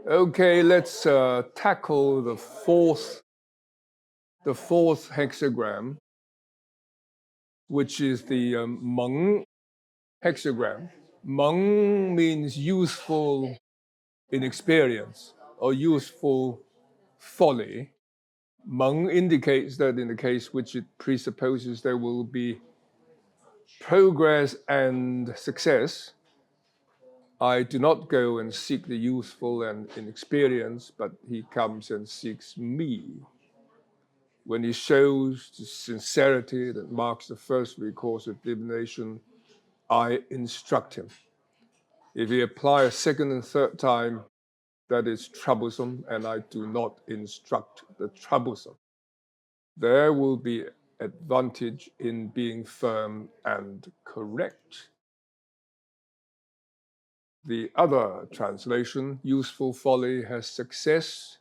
Okay, let's tackle the fourth hexagram, which is the Meng hexagram. Meng means useful inexperience or useful folly. Meng indicates that in the case which it presupposes there will be progress and success, I do not go and seek the useful and inexperience, but he comes and seeks me. When he shows the sincerity that marks the first recourse of divination, I instruct him. If he apply a second and third time, that is troublesome, and I do not instruct the troublesome. There will be advantage in being firm and correct. The other translation, useful folly has success.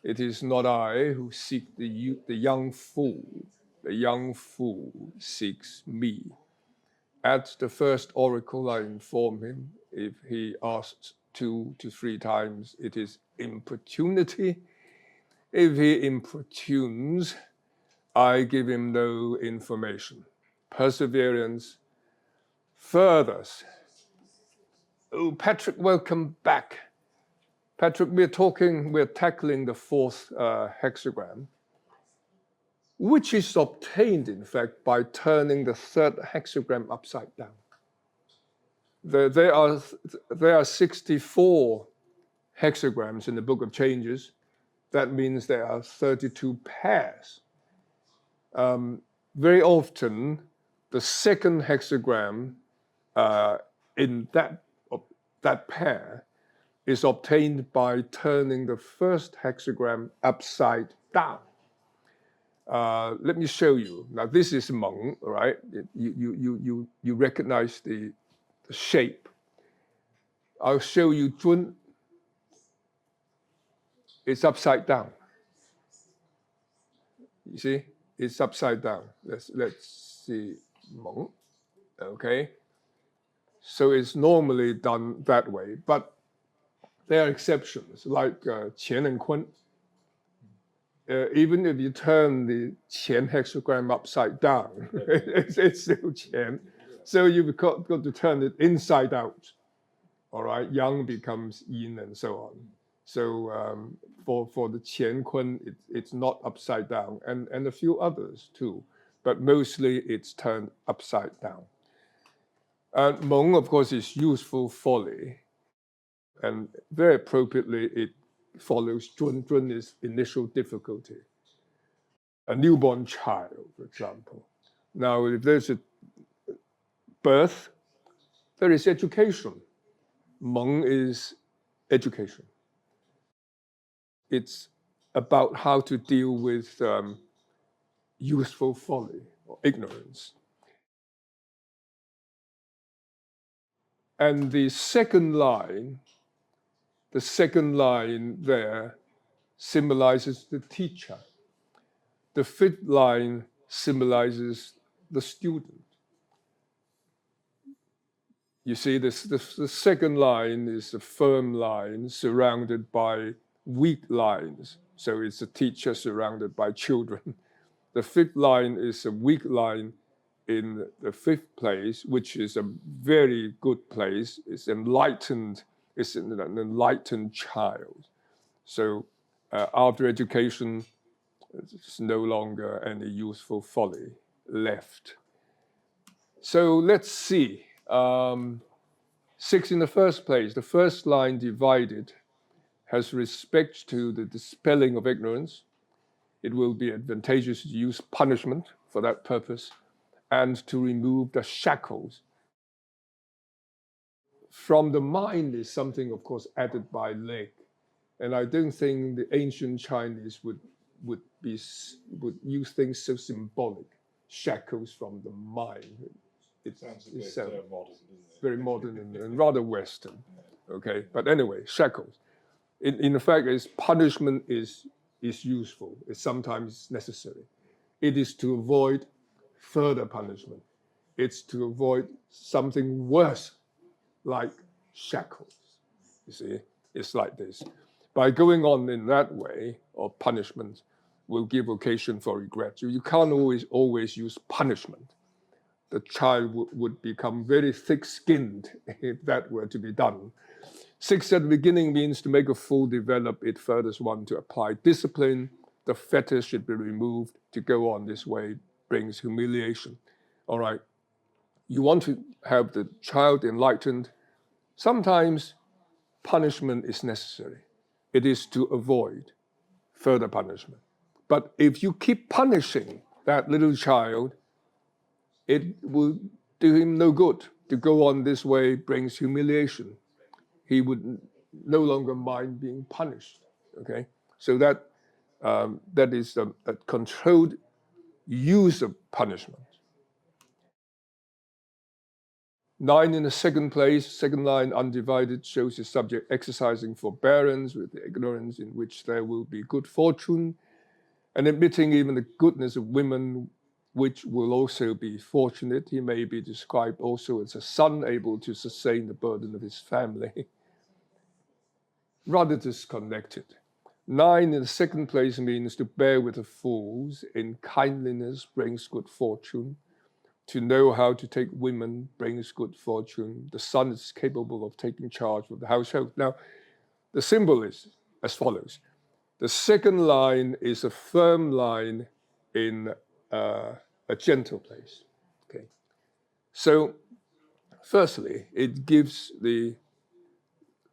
It is not I who seek the young fool. The young fool seeks me. At the first oracle, I inform him. If he asks 2 to 3 times, it is importunity. If he importunes, I give him no information. Perseverance furthers. Oh, Patrick, welcome back. Patrick, we're tackling the fourth hexagram, which is obtained, in fact, by turning the third hexagram upside down. There are 64 hexagrams in the Book of Changes. That means there are 32 pairs. Very often, the second hexagram in that pair is obtained by turning the first hexagram upside down. Let me show you. Now, this is Meng, right? You recognize the shape. I'll show you Zun. It's upside down. You see, it's upside down. Let's see Meng. Okay. So it's normally done that way, but there are exceptions, like Qian and Kun. Even if you turn the Qian hexagram upside down, it's still Qian. So you've got to turn it inside out. All right, Yang becomes Yin and so on. So for the Qian Kun, it's not upside down, and a few others too, but mostly it's turned upside down. And Meng, of course, is useful folly, and very appropriately it follows Zun. Zun is initial difficulty. A newborn child, for example. Now, if there's a birth, there is education. Meng is education. It's about how to deal with useful folly or ignorance. And the second line there symbolizes the teacher. The fifth line symbolizes the student. You see, the second line is a firm line surrounded by weak lines. So it's a teacher surrounded by children. The fifth line is a weak line in the fifth place, which is a very good place. It's enlightened. It's an enlightened child. So after education, there's no longer any useful folly left. So let's see. 6 in the first place, the first line divided has respect to the dispelling of ignorance. It will be advantageous to use punishment for that purpose and to remove the shackles. From the mind is something, of course, added by leg. And I don't think the ancient Chinese would use things so symbolic. Shackles from the mind. It sounds a bit modern, doesn't it? Very modern and rather Western. Okay, but anyway, shackles. In fact, punishment is useful. It's sometimes necessary. It is to avoid further punishment. It's to avoid something worse, like shackles. You see, It's like this. By going on in that way, or punishment will give occasion for regret. You can't always use punishment. The child would become very thick-skinned if that were to be done. 6 at the beginning means to make a fool develop. It furthers one to apply discipline. The fetters should be removed. To go on this way brings humiliation. All right. You want to have the child enlightened. Sometimes punishment is necessary. It is to avoid further punishment. But if you keep punishing that little child, it will do him no good. To go on this way brings humiliation. He would no longer mind being punished. Okay, so that is a controlled use of punishment. 9 in the second place, second line, undivided, shows the subject exercising forbearance with the ignorance in which there will be good fortune, and admitting even the goodness of women, which will also be fortunate. He may be described also as a son able to sustain the burden of his family. Rather disconnected. 9 in the second place means to bear with the fools. In kindliness brings good fortune. To know how to take women brings good fortune. The son is capable of taking charge of the household. Now, the symbol is as follows. The second line is a firm line in a gentle place. Okay. So, firstly, it gives the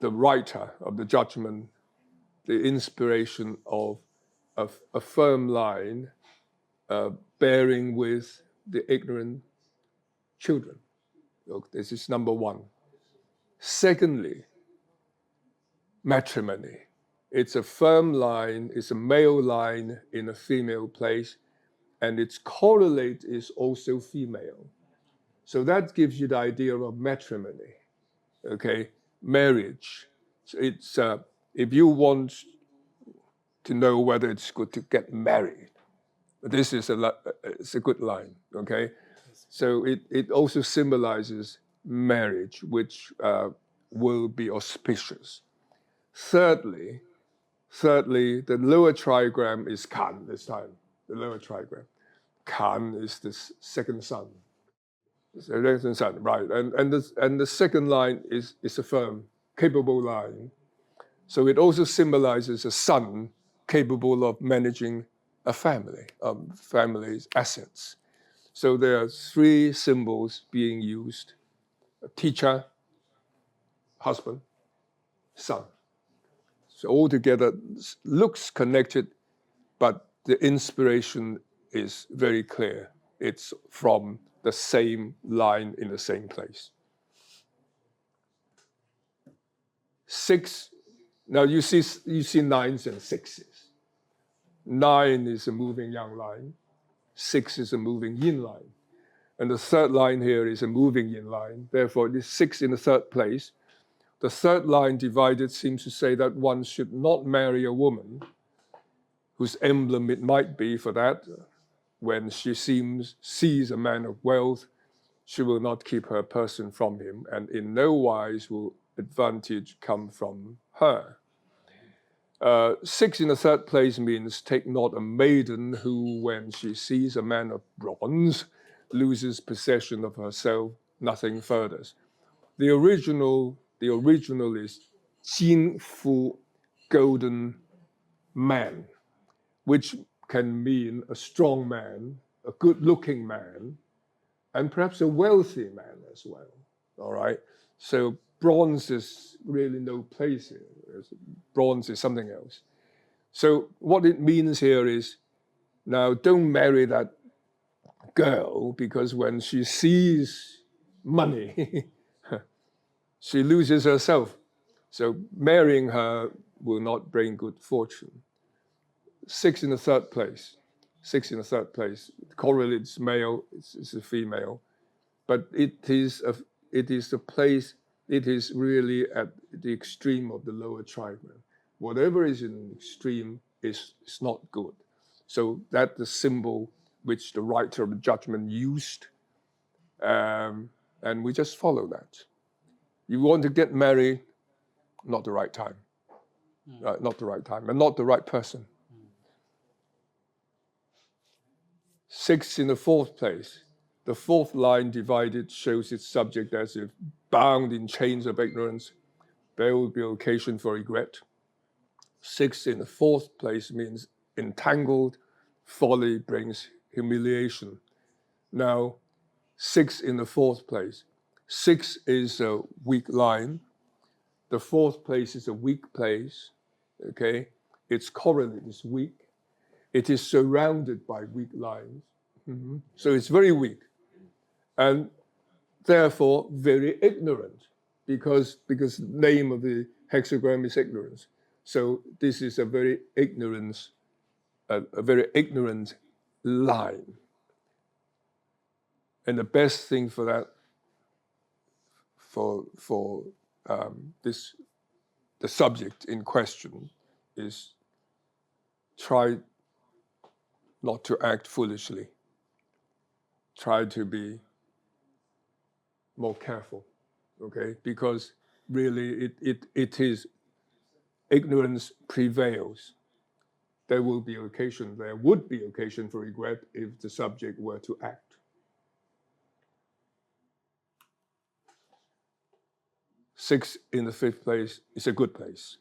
writer of the judgment the inspiration of a firm line bearing with the ignorant children. Look, this is number one. Secondly, matrimony. It's a firm line, it's a male line in a female place, and its correlate is also female. So that gives you the idea of matrimony, okay? Marriage. So it's, if you want to know whether it's good to get married, this is it's a good line, okay? So it also symbolizes marriage, which will be auspicious. Thirdly, the lower trigram is Kan this time, the lower trigram. Kan is the second son. Second son, right. And the second line is a firm, capable line. So it also symbolizes a son capable of managing a family, family's assets. So there are 3 symbols being used: a teacher, husband, son. So altogether looks connected, but the inspiration is very clear. It's from the same line in the same place. 6, now you see 9s and 6s. 9 is a moving yang line. 6 is a moving yin line. And the third line here is a moving yin line. Therefore, it is 6 in the third place. The third line divided seems to say that one should not marry a woman whose emblem it might be for that. When she sees a man of wealth, she will not keep her person from him, and in no wise will advantage come from her. 6 in the third place means take not a maiden who, when she sees a man of bronze, loses possession of herself, nothing furthers. The original is Jing Fu, golden man, which can mean a strong man, a good-looking man, and perhaps a wealthy man as well. All right? So bronze is really no place here. Bronze is something else. So what it means here is, now don't marry that girl, because when she sees money, she loses herself. So marrying her will not bring good fortune. 6 in the third place. 6 in the third place. Correlates male, it's a female. But it is a place, it is really at the extreme of the lower trigram. Whatever is in the extreme is not good. So that's the symbol which the writer of the judgment used. And we just follow that. You want to get married, not the right time. not the right time, and not the right person. 6 in the fourth place. The fourth line divided shows its subject as if bound in chains of ignorance. There will be occasion for regret. 6 in the fourth place means entangled. Folly brings humiliation. Now, 6 in the fourth place. 6 is a weak line. The fourth place is a weak place. Okay, its correlate is weak. It is surrounded by weak lines. So it's very weak, and therefore very ignorant, because the name of the hexagram is ignorance. So this is a very ignorant line. And the best thing for that, for the subject in question, is try not to act foolishly. Try to be more careful, okay? Because really it is ignorance prevails. There would be occasion for regret if the subject were to act. 6 in the fifth place is a good place.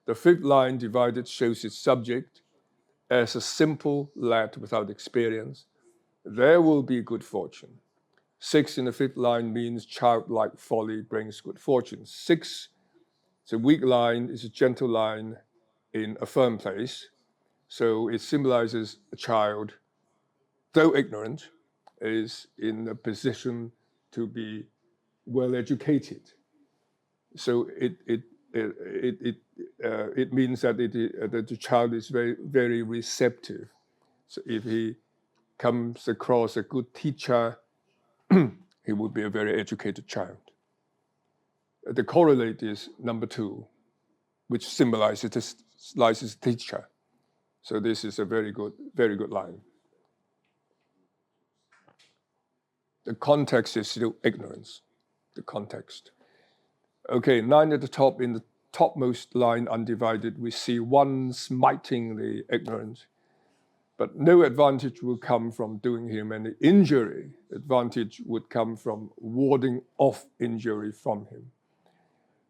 The fifth line divided shows its subject as a simple lad without experience. There will be good fortune. 6 in the fifth line means childlike folly brings good fortune. 6, it's a weak line, it's a gentle line in a firm place. So it symbolizes a child, though ignorant, is in a position to be well educated. So it means that that the child is very, very receptive. So if he comes across a good teacher, he would be a very educated child. The correlate is number 2, which symbolizes teacher. So this is a very good line. The context is still ignorance. The context. Okay, 9 at the top, in the topmost line, undivided, we see one smiting the ignorant, but no advantage will come from doing him any injury. Advantage would come from warding off injury from him.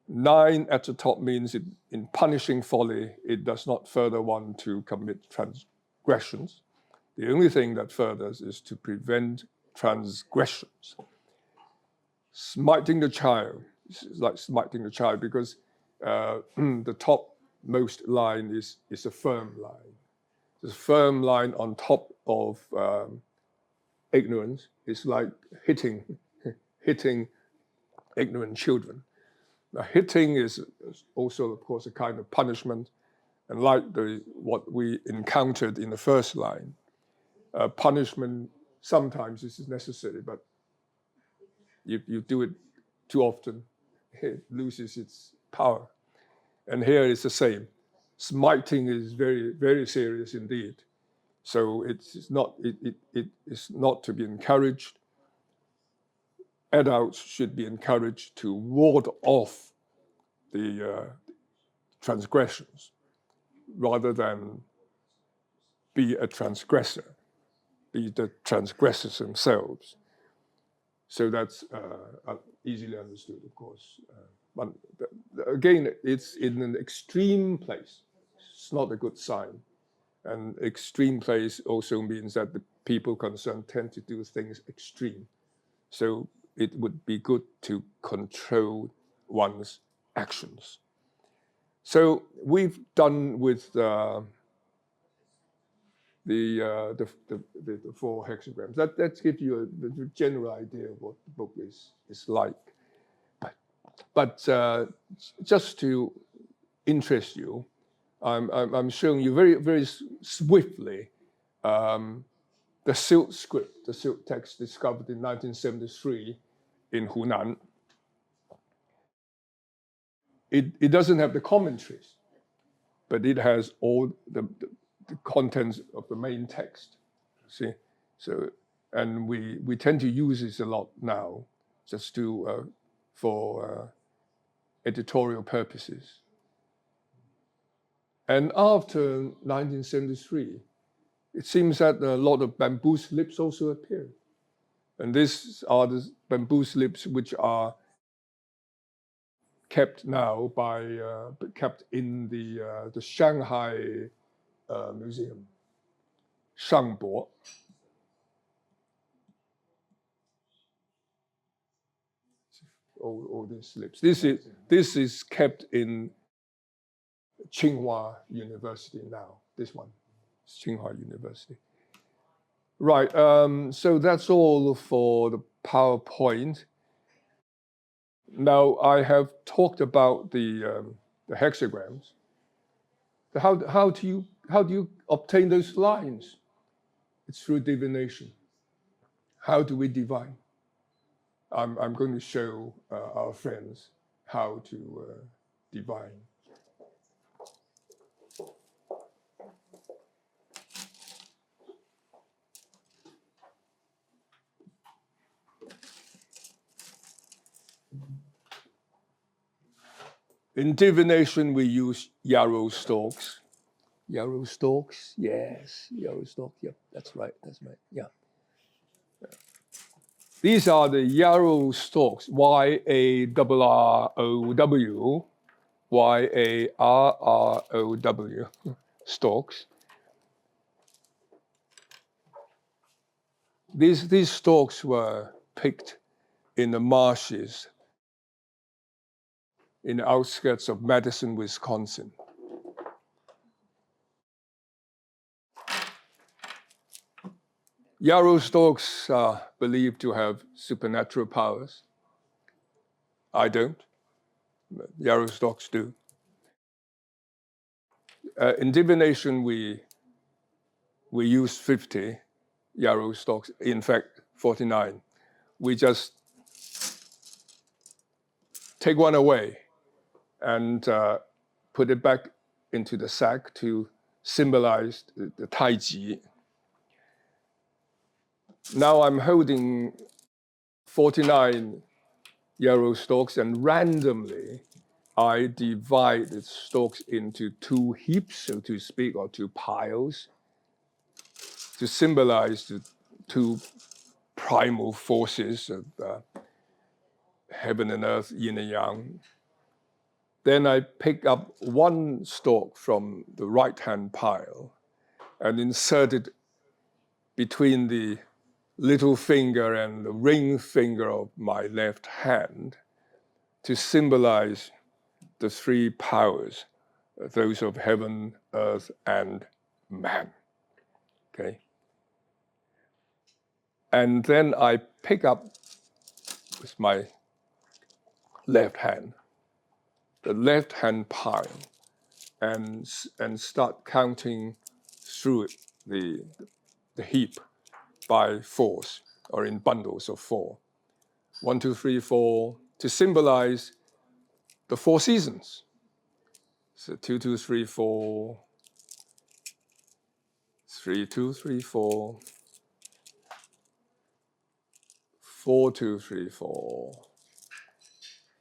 9 at the top means in punishing folly, it does not further one to commit transgressions. The only thing that furthers is to prevent transgressions. Smiting the child is like smiting the child because the topmost line is a firm line. This firm line on top of ignorance is like hitting ignorant children. Now, hitting is also, of course, a kind of punishment, and like what we encountered in the first line, punishment sometimes is necessary, but if you do it too often, it loses its power. And here it's the same. Smiting is very, very serious indeed. So it is not to be encouraged. Adults should be encouraged to ward off the transgressions rather than be a transgressor, be the transgressors themselves. So that's easily understood, of course. But again, it's in an extreme place. It's not a good sign. And extreme place also means that the people concerned tend to do things extreme. So it would be good to control one's actions. So we've done with the 4 hexagrams. That gives you a general idea of what the book is like. But just to interest you, I'm showing you very, very swiftly the Silt script, the Silt text discovered in 1973 in Hunan. It doesn't have the commentaries, but it has all the contents of the main text. See, so and we tend to use this a lot now, just to for editorial purposes. And after 1973, it seems that a lot of bamboo slips also appeared. And these are the bamboo slips which are kept now kept in the Shanghai Museum, Shangbo. All these slips. This is kept in Tsinghua University now. This one, Tsinghua University. Right. So that's all for the PowerPoint. Now I have talked about the hexagrams. How do you obtain those lines? It's through divination. How do we divine? I'm going to show our friends how to divine. In divination, we use yarrow stalks. Yarrow stalks, yes, yarrow stalk. Yep, that's right. Yeah. These are the yarrow stalks. YARROW, YARROW stalks. These stalks were picked in the marshes in the outskirts of Madison, Wisconsin. Yarrow stalks are believed to have supernatural powers. I don't, but yarrow stalks do. In divination, we use 50 yarrow stalks, in fact, 49. We just take one away and put it back into the sack to symbolize the Tai Chi. Now I'm holding 49 yarrow stalks, and randomly I divide the stalks into two heaps, so to speak, or two piles, to symbolize the two primal forces of heaven and earth, yin and yang. Then I pick up one stalk from the right-hand pile and insert it between the little finger and the ring finger of my left hand to symbolize the three powers, those of heaven, earth, and man. Okay? And then I pick up with my left hand, the left-hand pile, and start counting through it, the heap by fours, or in bundles of four. 1, 2, 3, 4, to symbolize the four seasons. So 2, 2, 3, 4, 3, 2, 3, 4, 4, 2, 3, 4,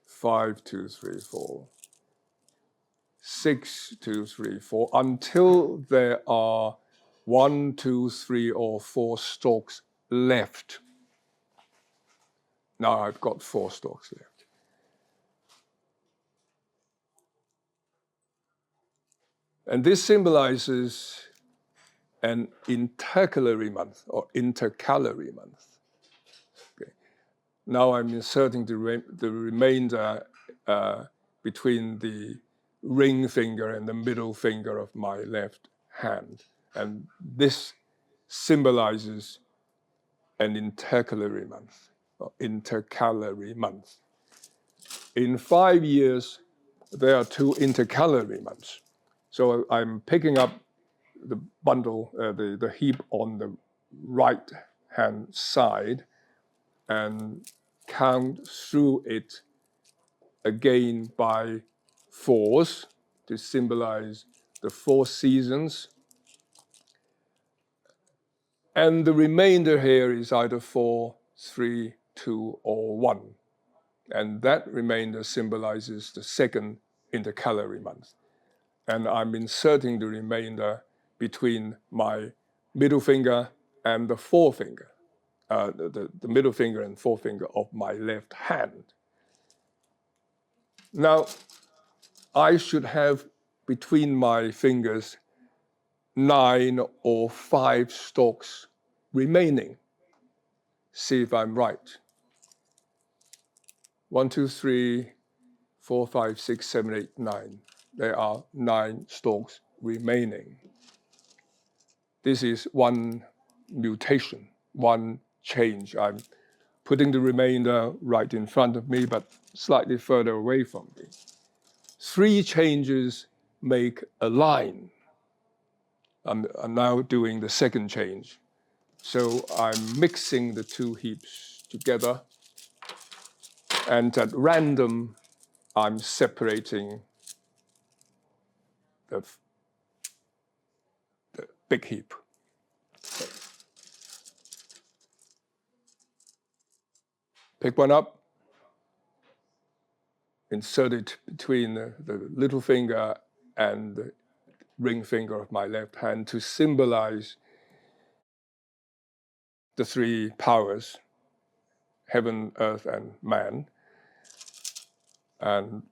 5, 2, 3, 4, 6, 2, 3, 4, until there are 1, 2, 3, or 4 stalks left. Now I've got 4 stalks left. And this symbolizes an intercalary month or intercalary month. Okay. Now I'm inserting the remainder between the ring finger and the middle finger of my left hand. And this symbolizes an intercalary month, or intercalary month. In 5 years, there are 2 intercalary months. So I'm picking up the bundle, the heap on the right-hand side and count through it again by fours to symbolize the 4 seasons. And the remainder here is either 4, 3, 2, or 1. And that remainder symbolizes the second intercalary month. and I'm inserting the remainder between my middle finger and the forefinger, the middle finger and forefinger of my left hand. Now, I should have between my fingers 9 or 5 stalks remaining. See if I'm right. 1, 2, 3, 4, 5, 6, 7, 8, 9. There are 9 stalks remaining. This is one mutation, one change. I'm putting the remainder right in front of me, but slightly further away from me. 3 changes make a line. I'm now doing the second change. So I'm mixing the 2 heaps together, and at random, I'm separating the big heap. Pick one up, insert it between the little finger and the ring finger of my left hand to symbolize the 3 powers, heaven, earth, and man. And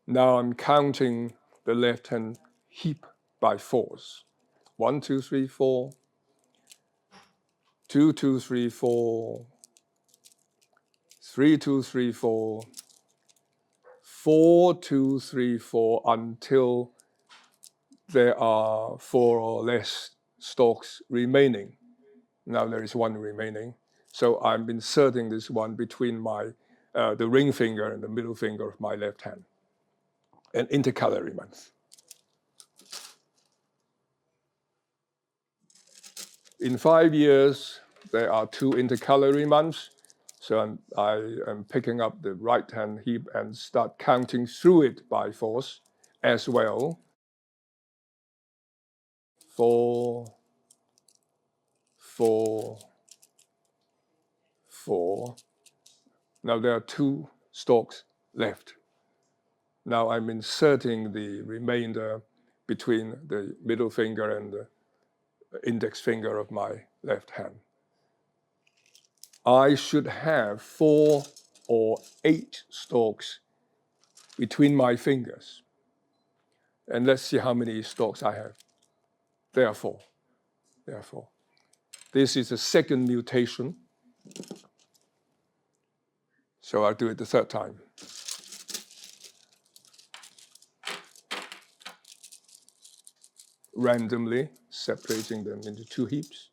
now I'm counting the left hand heap by force. 1, 2, 3, 4. 2, 2, 3, 4. 3, 2, 3, 4. 4, 2, 3, 4, until there are 4 or less stalks remaining. Now there is 1 remaining. So I'm inserting this one between my the ring finger and the middle finger of my left hand. An intercalary month. In 5 years, there are 2 intercalary months. So I am picking up the right hand heap and start counting through it by force as well. 4, 4, 4. Now there are 2 stalks left. Now I'm inserting the remainder between the middle finger and the index finger of my left hand. I should have 4 or 8 stalks between my fingers. And let's see how many stalks I have. There are 4. There are 4. This is the second mutation. So I'll do it the third time. Randomly separating them into 2 heaps.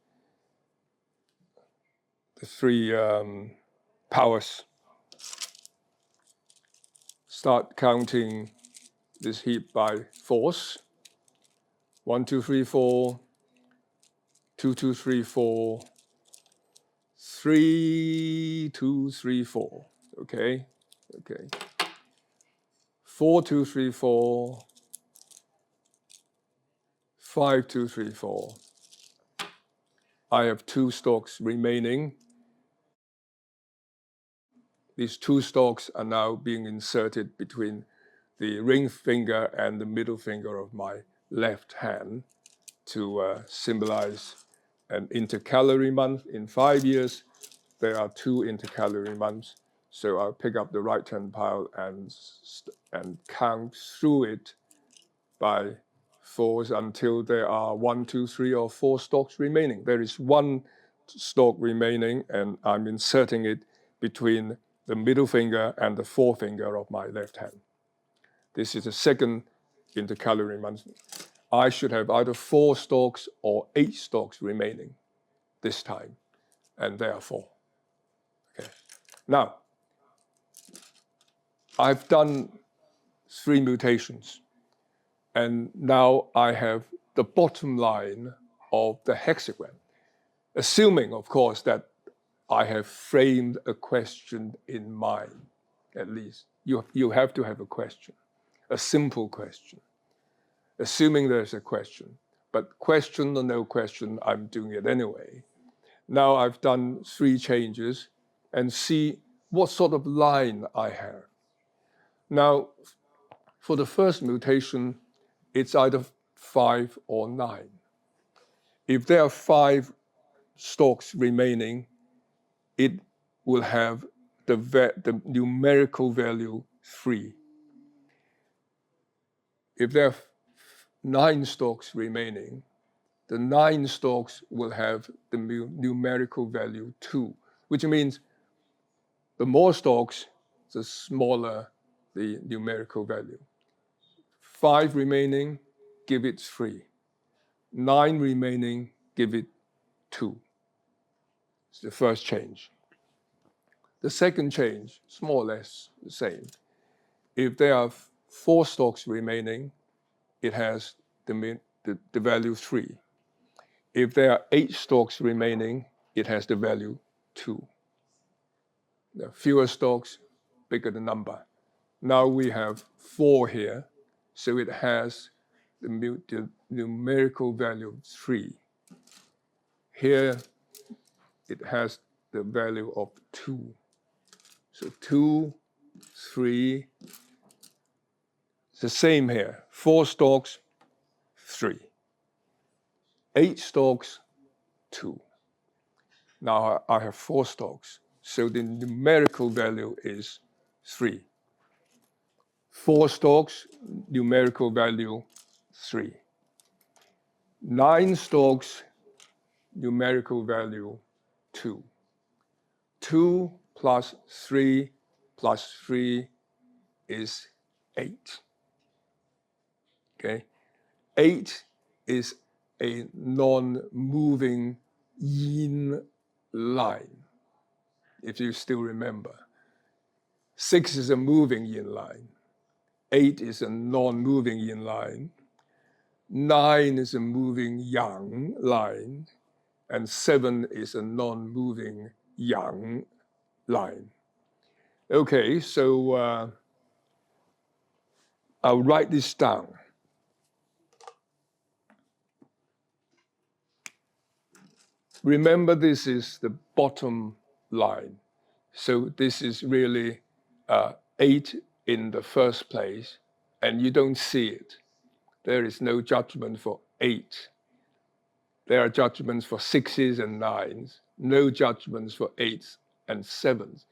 The 3 powers. Start counting this heap by force. 1, 2, 3, 4. 2, 2, 3, 4. 3, 2, 3, 4. Okay. 4, 2, 3, 4. 5, 2, 3, 4. I have 2 stalks remaining. These 2 stalks are now being inserted between the ring finger and the middle finger of my left hand to symbolize an intercalary month. In 5 years, there are 2 intercalary months. So I'll pick up the right hand pile and count through it by force until there are 1, 2, 3, or 4 stalks remaining. There is 1 stalk remaining, and I'm inserting it between the middle finger and the forefinger of my left hand. This is the second intercalary month. I should have either 4 stalks or 8 stalks remaining this time, and there are 4. Okay. Now, I've done 3 mutations, and now I have the bottom line of the hexagram, assuming, of course, that I have framed a question in mind, at least. You have to have a question, a simple question, assuming there's a question. But question or no question, I'm doing it anyway. Now I've done 3 changes and see what sort of line I have. Now, for the first mutation, it's either 5 or 9. If there are 5 stalks remaining, it will have the numerical value 3. If there are 9 stalks remaining, the 9 stalks will have the numerical value 2, which means the more stalks, the smaller the numerical value. 5 remaining, give it 3. 9 remaining, give it 2. It's the first change. The second change is more or less the same. If there are 4 stalks remaining, it has the value 3. If there are 8 stalks remaining, it has the value 2. There are fewer stalks, bigger the number. Now we have 4 here, so it has the numerical value 3. Here, it has the value of 2. So 2, 3, it's the same here. 4 stalks, 3. 8 stalks, 2. Now I have 4 stalks, so the numerical value is 3. 4 stalks, numerical value 3. 9 stalks, numerical value 2. 2 plus 3 plus 3 is 8. Okay? 8 is a non-moving yin line, if you still remember. 6 is a moving yin line. 8 is a non-moving yin line. 9 is a moving yang line. And 7 is a non-moving yang line. Okay, so I'll write this down. Remember, this is the bottom line. So this is really 8 in the first place, and you don't see it. There is no judgment for 8. There are judgments for 6s and 9s, no judgments for 8s and 7s.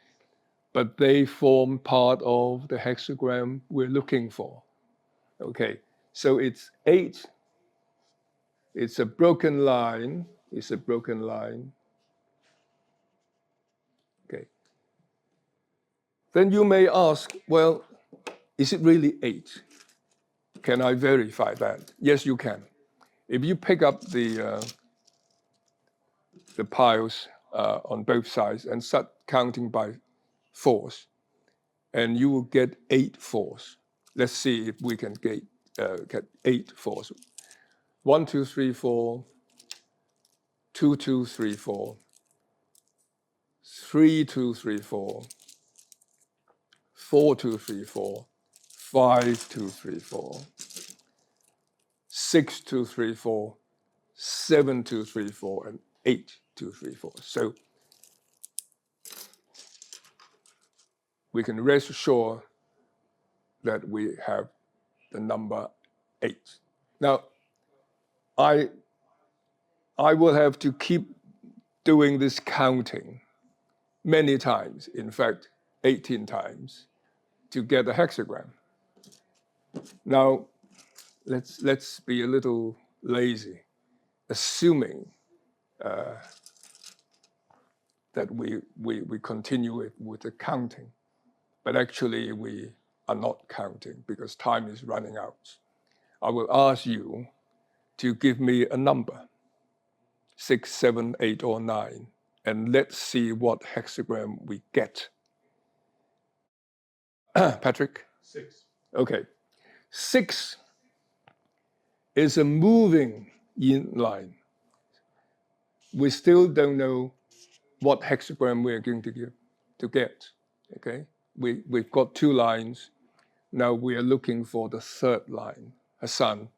But they form part of the hexagram we're looking for. Okay, so it's 8. It's a broken line. It's a broken line. Okay. Then you may ask, well, is it really 8? Can I verify that? Yes, you can. If you pick up the piles on both sides and start counting by 4s, and you will get 8 4s. Let's see if we can get 8 4s. 1, 2, 3, 4, 2, 2, 3, 4, 3, 2, 3, 4, 4, 2, 3, 4, 5, 2, 3, 4, 6, 2, 3, 4, 7, 2, 3, 4, and 8, 2, 3, 4. So we can rest assured that we have the number 8. Now, I will have to keep doing this counting many times, in fact, 18 times, to get a hexagram. Now, let's be a little lazy, assuming that we continue with the counting, but actually we are not counting because time is running out. I will ask you to give me a number, 6, 7, 8, or 9, and let's see what hexagram we get. Patrick? 6. Okay. 6 is a moving yin line. We still don't know what hexagram we're going to get. Okay? We've got 2 lines. Now we are looking for the 3rd line. Hassan?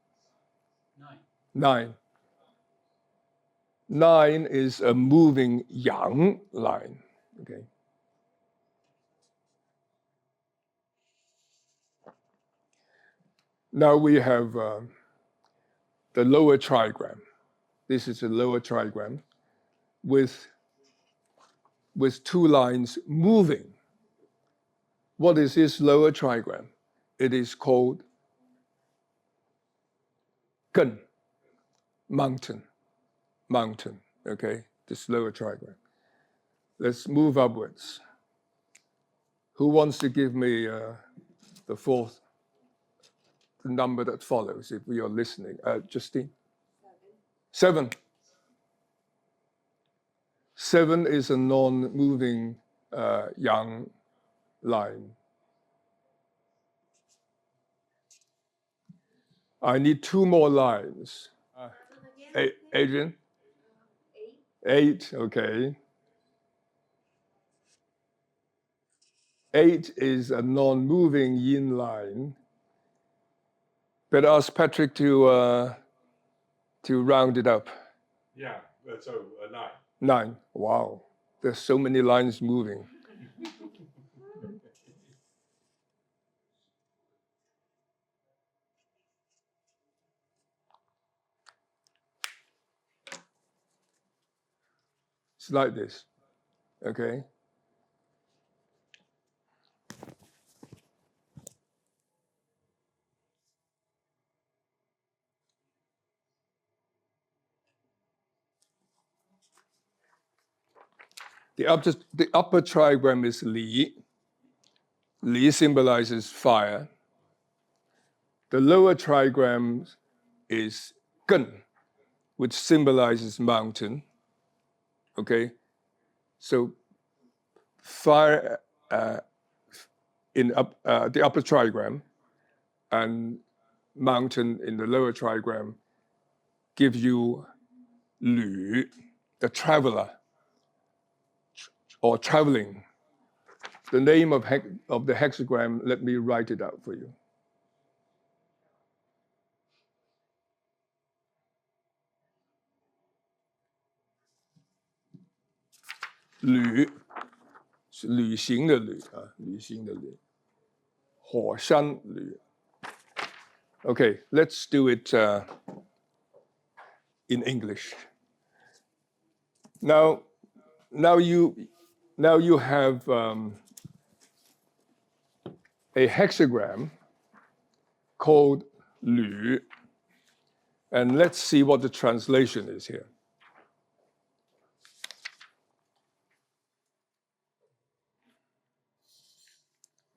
9. 9 is a moving yang line. Okay? Now we have the lower trigram. This is a lower trigram with two lines moving. What is this lower trigram? It is called Gun, mountain, okay? This lower trigram. Let's move upwards. Who wants to give me the fourth, the number that follows if we are listening? Justine? 7. 7 is a non-moving yang line. I need 2 more lines. Adrian? 8, okay. 8 is a non-moving yin line. But ask Patrick to round it up. Yeah, so 9. 9, wow. There's so many lines moving. It's like this, okay? The upper trigram is Li. Li symbolizes fire. The lower trigram is Gun, which symbolizes mountain, okay? So fire in the upper trigram and mountain in the lower trigram give you Lü, the traveler, or traveling. The name of the hexagram, let me write it out for you. Lü, 是旅行的旅啊，旅行的旅，火山旅。Okay, let's do it in English. Now you have a hexagram called Lü, and let's see what the translation is here.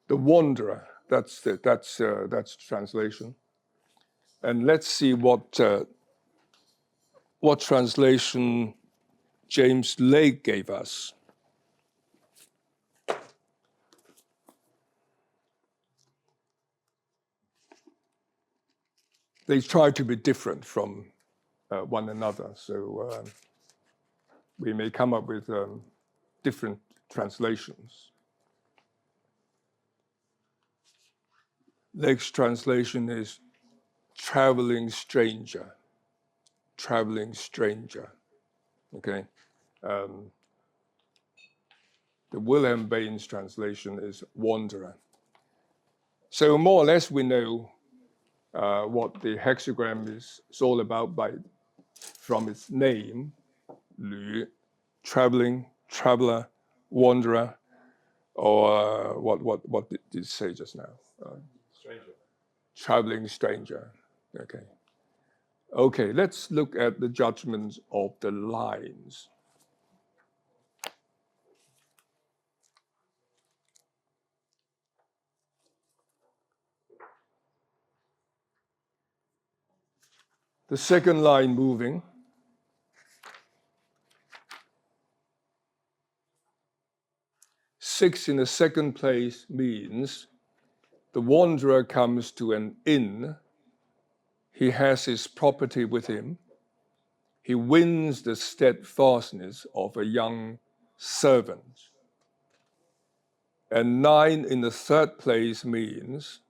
The wanderer, that's translation. And let's see what translation James Lake gave us. They try to be different from one another, so we may come up with different translations. Lake's translation is traveling stranger, okay? The Wilhelm Baines translation is wanderer. So more or less we know what the hexagram is all about from its name, Lü, traveling, traveler, wanderer, or what did you say just now? Stranger. Traveling stranger, okay. Okay, let's look at the judgments of the lines. The second line moving. Six in the second place means the wanderer comes to an inn. He has his property with him. He wins the steadfastness of a young servant. And 9 in the third place means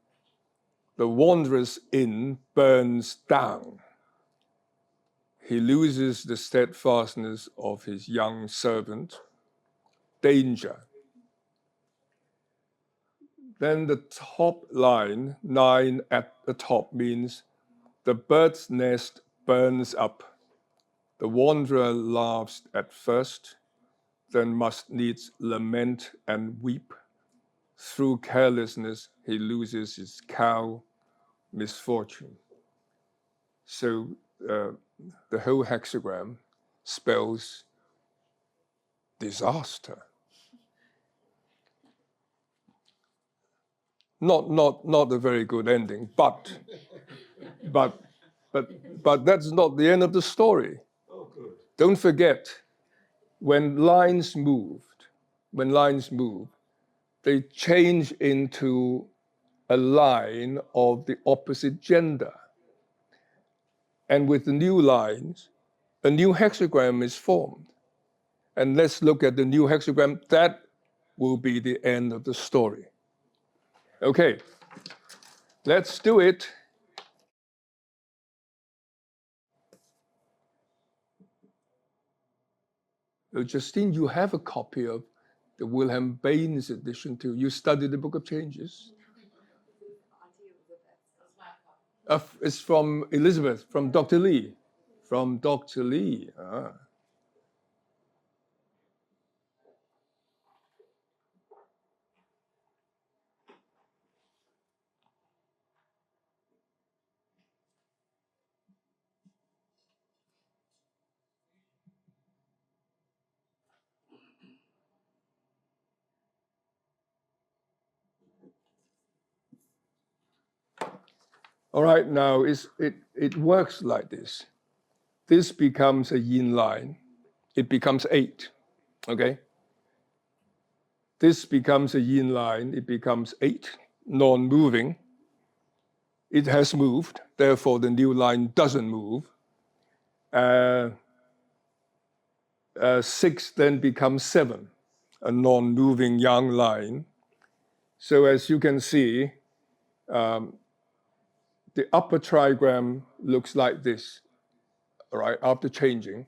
the wanderer's inn burns down. He loses the steadfastness of his young servant. Danger. Then the top line, 9 at the top, means the bird's nest burns up. The wanderer laughs at first, then must needs lament and weep. Through carelessness, he loses his cow, misfortune. So the whole hexagram spells disaster. Not a very good ending, but that's not the end of the story. Oh, good. Don't forget, when lines move, they change into a line of the opposite gender. And with the new lines, a new hexagram is formed. And let's look at the new hexagram. That will be the end of the story. Okay, let's do it. Justine, you have a copy of the Wilhelm Baines edition too. You studied the Book of Changes? It's from Elizabeth, from Dr. Lee. From Dr. Lee. Ah. All right, now it works like this. This becomes a yin line. It becomes 8, okay? This becomes a yin line. It becomes 8, non-moving. It has moved, therefore the new line doesn't move. 6 then becomes 7, a non-moving yang line. So as you can see, the upper trigram looks like this, all right, after changing.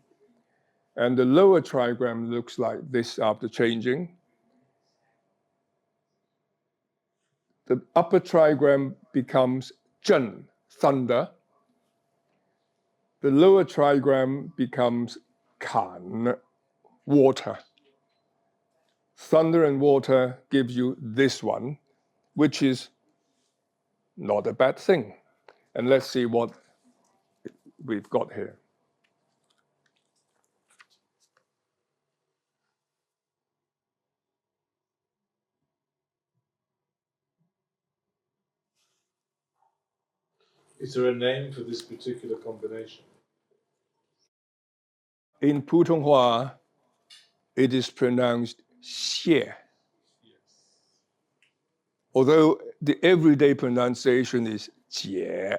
And the lower trigram looks like this after changing. The upper trigram becomes zhen, thunder. The lower trigram becomes kan, water. Thunder and water gives you this one, which is not a bad thing. And let's see what we've got here. Is there a name for this particular combination? In Putonghua, it is pronounced xie. Although the everyday pronunciation is jie.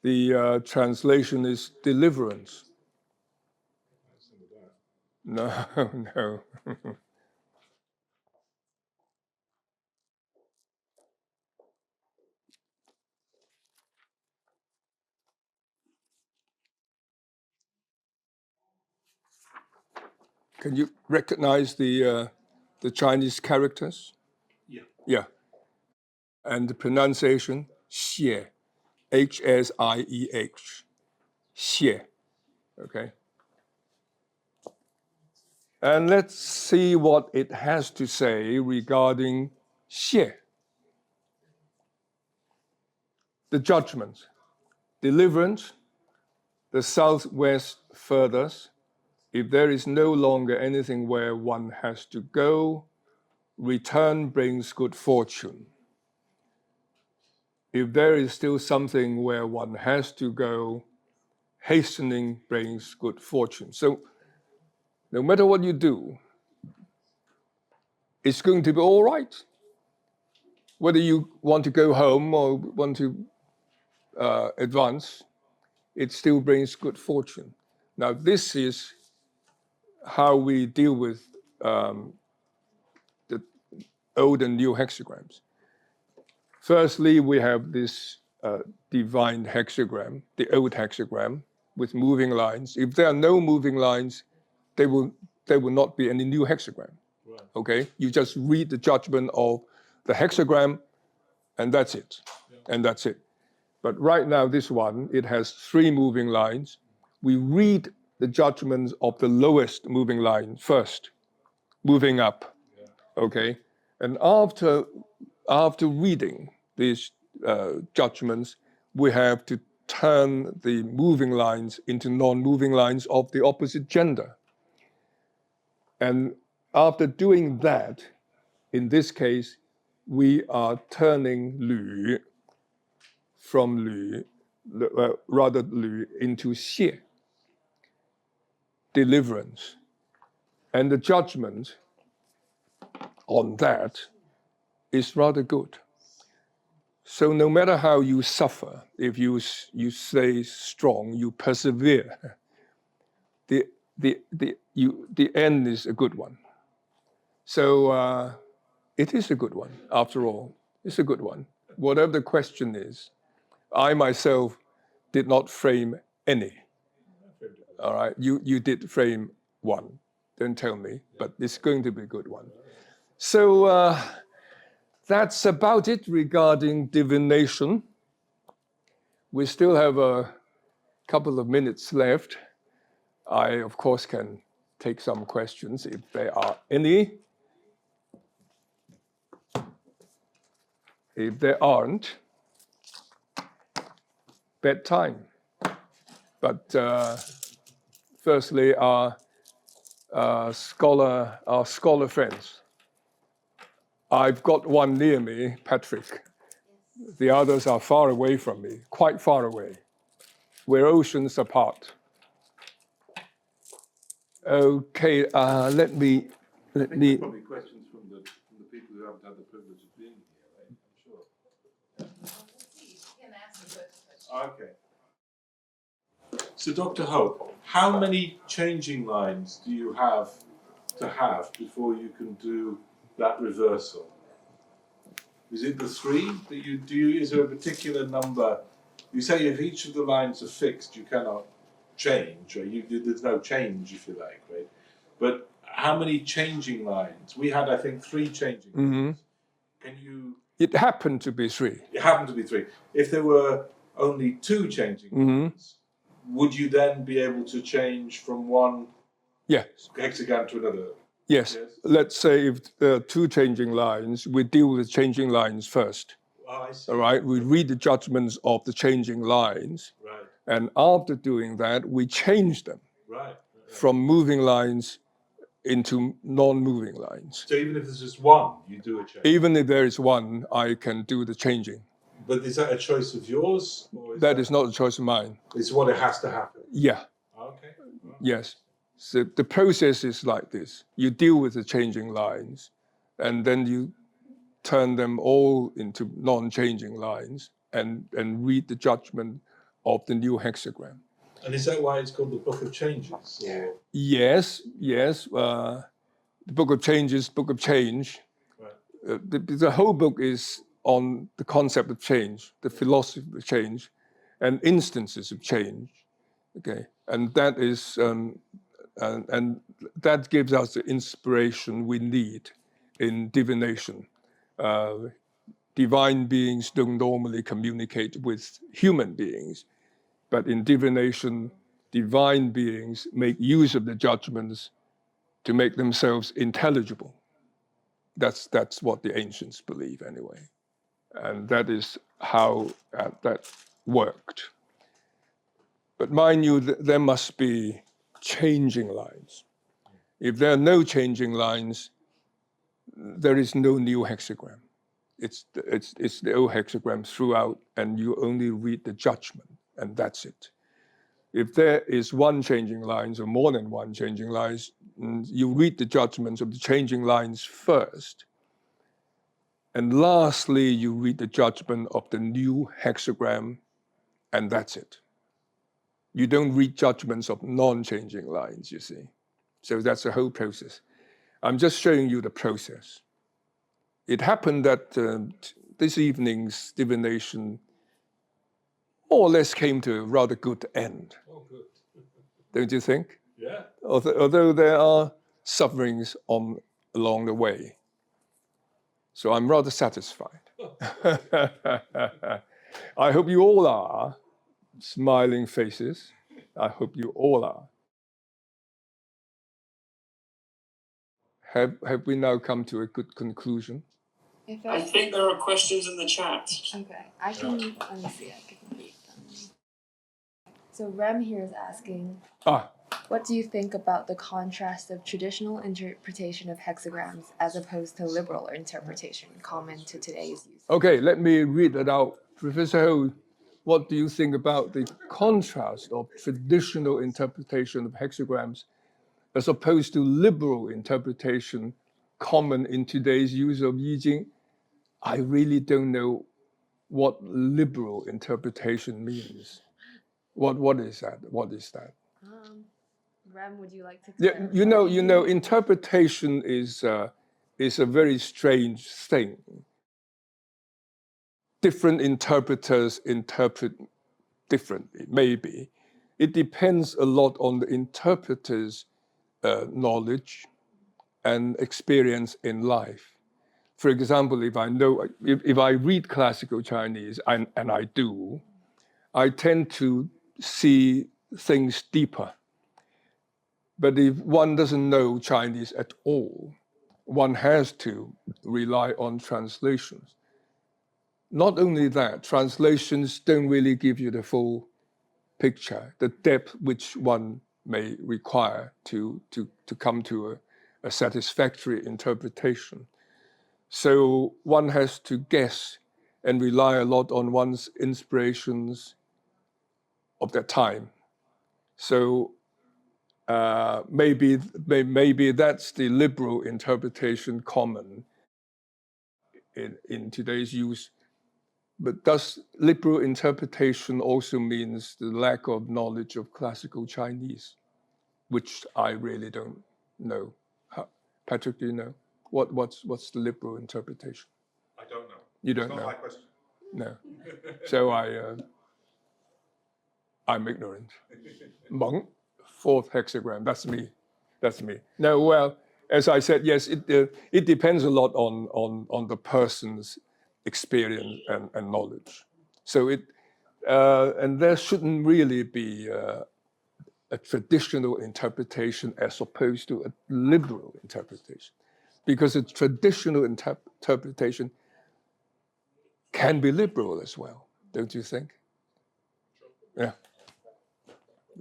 The translation is deliverance. No, no. Can you recognize the Chinese characters? Yeah. Yeah. And the pronunciation, xie, H-S-I-E-H, xie, okay? And let's see what it has to say regarding xie. The judgment, deliverance, the southwest furthest. If there is no longer anything where one has to go, return brings good fortune. If there is still something where one has to go, hastening brings good fortune. So no matter what you do, it's going to be all right. Whether you want to go home or want to advance, it still brings good fortune. Now, this is how we deal with the old and new hexagrams. Firstly, we have this divine hexagram, the old hexagram, with moving lines. If there are no moving lines, they will there will not be any new hexagram. Right. Okay, you just read the judgment of the hexagram, and that's it. Yeah. And that's it. But right now, this one, it has 3 moving lines. We read the judgments of the lowest moving line first, moving up. Yeah. Okay, and after reading these judgments, we have to turn the moving lines into non-moving lines of the opposite gender. And after doing that, in this case, we are turning Lü from Lü, rather Lü, into Xie, deliverance. And the judgment on that is rather good. So no matter how you suffer, if you stay strong, you persevere, the end is a good one. So it is a good one, after all. It's a good one. Whatever the question is, I myself did not frame any. All right, you did frame one. Don't tell me, but it's going to be a good one. So that's about it regarding divination. We still have a couple of minutes left. I, of course, can take some questions if there are any. If there aren't, bedtime. But firstly, our scholar friends. I've got one near me, Patrick. The others are far away from me, quite far away. We're oceans apart. Okay, let me. Probably questions from the people who haven't had the privilege of being here, right? I'm sure. Okay. So, Dr. Ho, how many changing lines do you have to have before you can do that reversal? Is it the 3 that you do? Is there a particular number? You say if each of the lines are fixed, you cannot change, or there's no change, if you like, right? But how many changing lines? We had, I think, 3 changing lines. Can you? It happened to be 3. It happened to be 3. If there were only 2 changing lines, would you then be able to change from one hexagram to another? Yes. Let's say if there are 2 changing lines, we deal with changing lines first. Oh, I see. All right, we read the judgments of the changing lines. Right. And after doing that, we change them Right. from moving lines into non-moving lines. So even if there's just 1, you do a change? Even if there is 1, I can do the changing. But is that a choice of yours? Or that is not a choice of mine. It's what it has to happen? Yeah. Okay. Right. Yes. So the process is like this. You deal with the changing lines, and then you turn them all into non-changing lines and read the judgment of the new hexagram. And is that why it's called the Book of Changes? Or? Yes. The Book of Changes, Book of Change. Right. The whole book is on the concept of change, the philosophy of change, and instances of change. Okay, and that is and that gives us the inspiration we need in divination. Divine beings don't normally communicate with human beings, but in divination, divine beings make use of the judgments to make themselves intelligible. That's what the ancients believe anyway. And that is how that worked. But mind you, there must be changing lines. If there are no changing lines, there is no new hexagram. It's the old hexagram throughout, and you only read the judgment, and that's it. If there is 1 changing lines or more than 1 changing lines, you read the judgments of the changing lines first. And lastly, you read the judgment of the new hexagram, and that's it. You don't read judgments of non-changing lines, you see. So that's the whole process. I'm just showing you the process. It happened that this evening's divination more or less came to a rather good end. Oh, good. Don't you think? Yeah. Although there are sufferings along the way. So I'm rather satisfied. I hope you all are. Smiling faces. I hope you all are. Have we now come to a good conclusion? I think there are questions in the chat. Okay, let me see, I can read them. So Rem here is asking, what do you think about the contrast of traditional interpretation of hexagrams as opposed to liberal interpretation common to today's use? Okay, let me read it out. Professor Ho, what do you think about the contrast of traditional interpretation of hexagrams as opposed to liberal interpretation common in today's use of I Ching? I really don't know what liberal interpretation means. What is that? What is that? Rem, would you like to Yeah, clarify? you know, interpretation is a very strange thing. Different interpreters interpret differently, maybe. It depends a lot on the interpreter's knowledge and experience in life. For example, if I read classical Chinese, and I do, I tend to see things deeper. But if one doesn't know Chinese at all, one has to rely on translations. Not only that, translations don't really give you the full picture, the depth which one may require to come to a satisfactory interpretation. So one has to guess and rely a lot on one's inspirations of that time. So maybe that's the liberal interpretation common in today's use. But does liberal interpretation also means the lack of knowledge of classical Chinese, which I really don't know? Patrick, do you know? What's the liberal interpretation? I don't know. You don't know? It's not my question. No. So I'm ignorant. Monk, fourth hexagram. That's me. No, well, as I said, yes, it depends a lot on the person's experience and knowledge. So and there shouldn't really be a traditional interpretation as opposed to a liberal interpretation, because a traditional interpretation can be liberal as well, don't you think? Yeah.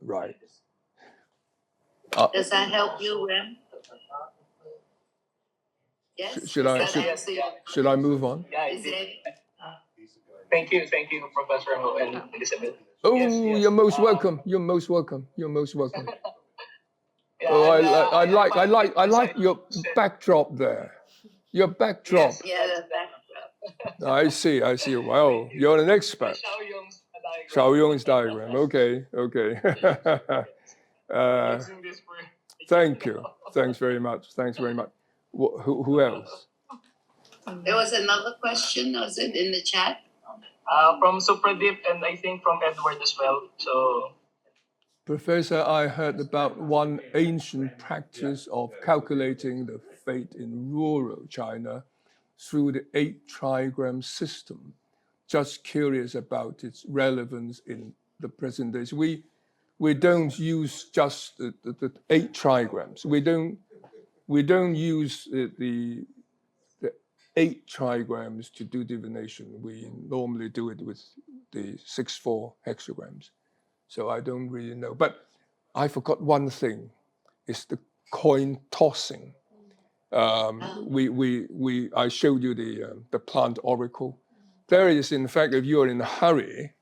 Right. Does that help you, Rem? Yes? Should I move on? Yeah, is it? Thank you, Professor Ho and Elizabeth. Oh, Yes. you're most welcome. You're most welcome. Yeah, Oh, and, I like your backdrop there. Your backdrop. Yes. Yeah, the backdrop. I see. Well, you're an expert. Xiaoyong's Xiaoyong's diagram. diagram. Okay. Using this for Thank you. Thanks very much. Who else? There was another question, was it in the chat? From Supradeep and I think from Edward as well. So, Professor, I heard about one ancient practice of calculating the fate in rural China through the 8 trigram system. Just curious about its relevance in the present days. We don't use just the 8 trigrams. We don't use the 8 trigrams to do divination. We normally do it with the 6/4 hexagrams. So I don't really know. But I forgot one thing. It's the coin tossing. I showed you the plant oracle. There is, in fact, if you're in a hurry,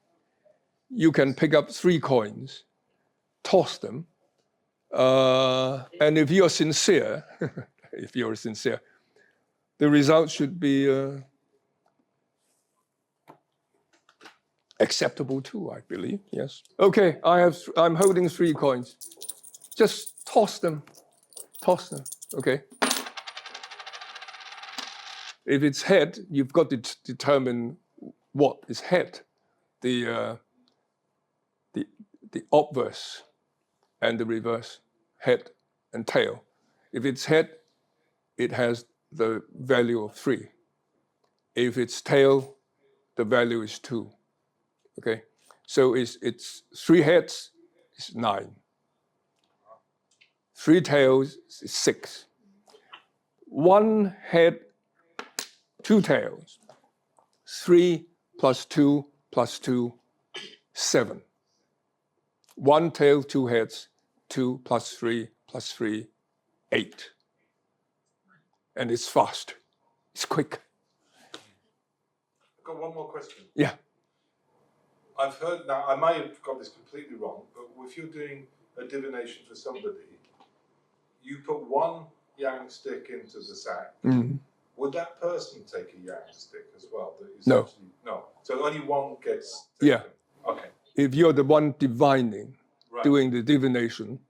you can pick up 3 coins, toss them, and if you're sincere, the result should be acceptable too, I believe. Yes. Okay, I'm holding 3 coins. Just toss them. Okay. If it's head, you've got to determine what is head, the obverse and the reverse, head and tail. If it's head, it has the value of 3. If it's tail, the value is 2. Okay, so it's 3 heads is 9. 3 tails is 6. 1 head, 2 tails. 3 plus 2 plus 2, 7. 1 tail, 2 heads, 2 plus 3 plus 3, 8. And it's fast. It's quick. I've got one more question. Yeah. I've heard, now I might have got this completely wrong, but if you're doing a divination for somebody, you put 1 yang stick into the sack. Mm. Would that person take a yang stick as well? No. No. So only 1 gets taken? Yeah. Okay. If you're the one divining, Right. doing the divination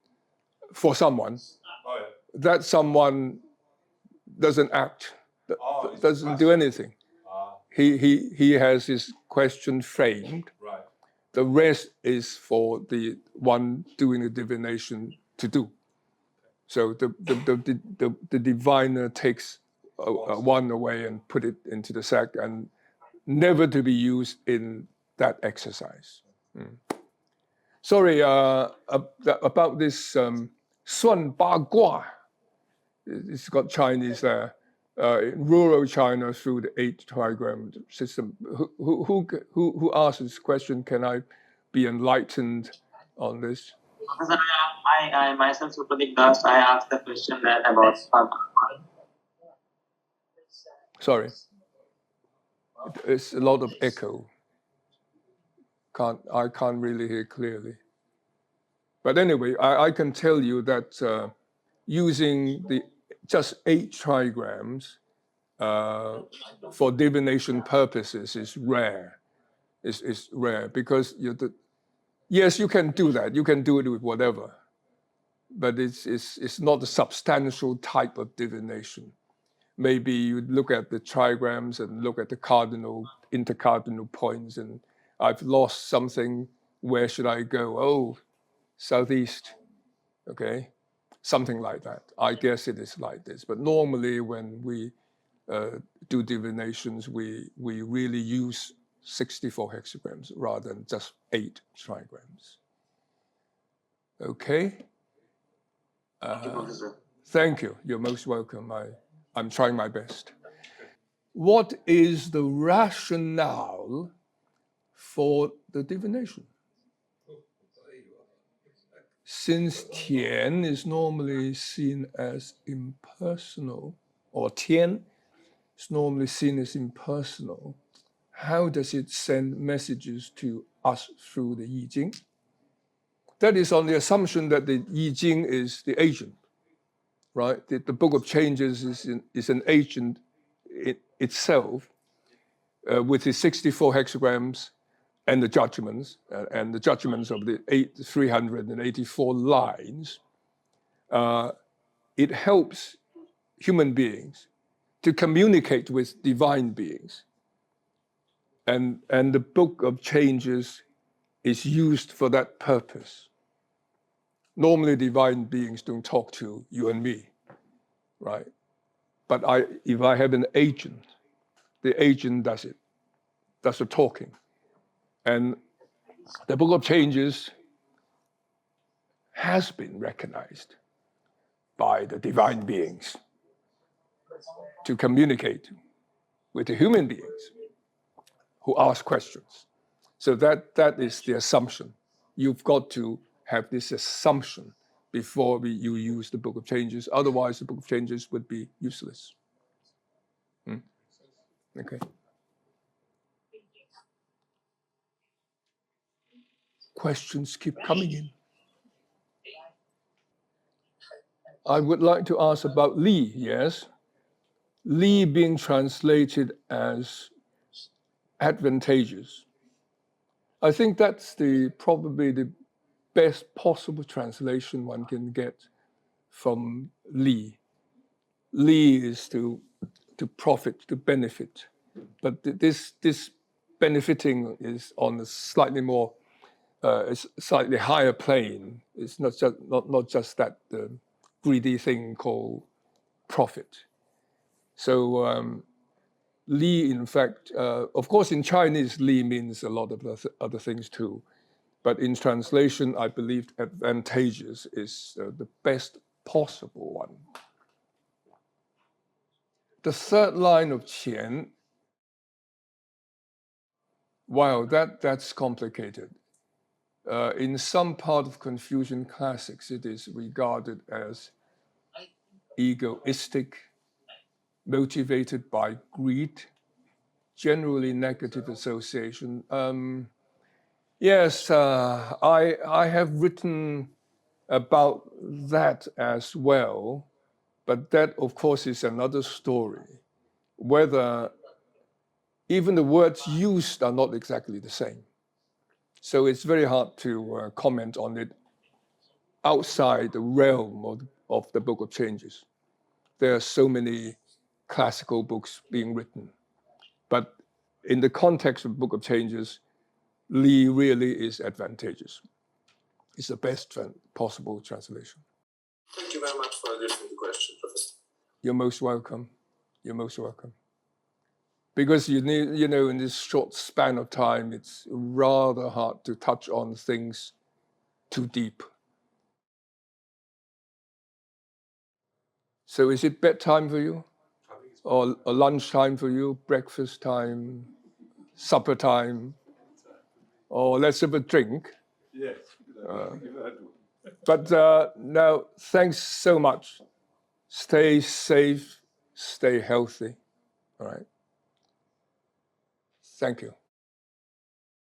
for someone, Oh, yeah. that someone doesn't act, Oh, doesn't do anything. He has his question framed. Right. The rest is for the one doing the divination to do. So the diviner takes one away and put it into the sack, and never to be used in that exercise. Mm. Sorry, about this 算八卦. It's got Chinese there. In rural China, through the 8 trigram system. Who asked this question? Can I be enlightened on this? Professor, I myself, Supradeep Das, I asked the question that about. Sorry, it's a lot of echo. I can't really hear clearly. But anyway, I can tell you that using just 8 trigrams for divination purposes is rare. It's rare because yes, you can do that. You can do it with whatever, but it's not a substantial type of divination. Maybe you look at the trigrams and look at the intercardinal points, and I've lost something. Where should I go? Oh, southeast. Okay, something like that. I guess it is like this. But normally, when we do divinations, we really use 64 hexagrams rather than just 8 trigrams. Okay? Thank you, Professor. Thank you. You're most welcome. I'm trying my best. What is the rationale for the divination? Since Tian is normally seen as impersonal, or Tian is normally seen as impersonal, how does it send messages to us through the I Ching? That is on the assumption that the I Ching is the agent, right? The Book of Changes is an agent itself with its 64 hexagrams and the judgments of the 384 lines. It helps human beings to communicate with divine beings. And the Book of Changes is used for that purpose. Normally, divine beings don't talk to you and me, right? But if I have an agent, the agent does it, does the talking. And the Book of Changes has been recognized by the divine beings to communicate with the human beings who ask questions. So that is the assumption. You've got to have this assumption before you use the Book of Changes. Otherwise, the Book of Changes would be useless. Okay. Questions keep coming in. I would like to ask about Li, yes? Li being translated as advantageous. I think that's probably the best possible translation one can get from Li. Li is to profit, to benefit. But this benefiting is on a slightly slightly higher plane. It's not just that greedy thing called profit. So Li, in fact, of course, in Chinese, Li means a lot of other things too. But in translation, I believe advantageous is the best possible one. The third line of Qian, wow, that's complicated. In some part of Confucian classics, it is regarded as egoistic, motivated by greed, generally negative association. Yes, I have written about that as well, but that, of course, is another story. Whether even the words used are not exactly the same. So it's very hard to comment on it outside the realm of the Book of Changes. There are so many classical books being written. But in the context of the Book of Changes, Li really is advantageous. It's the best possible translation. Thank you very much for addressing the question, Professor. You're most welcome. You're most welcome. Because you need, in this short span of time, it's rather hard to touch on things too deep. So is it bedtime for you? Or lunch time for you? Breakfast time? Supper time? Or let's have a drink? Yes. But now, thanks so much. Stay safe, stay healthy. All right. Thank you.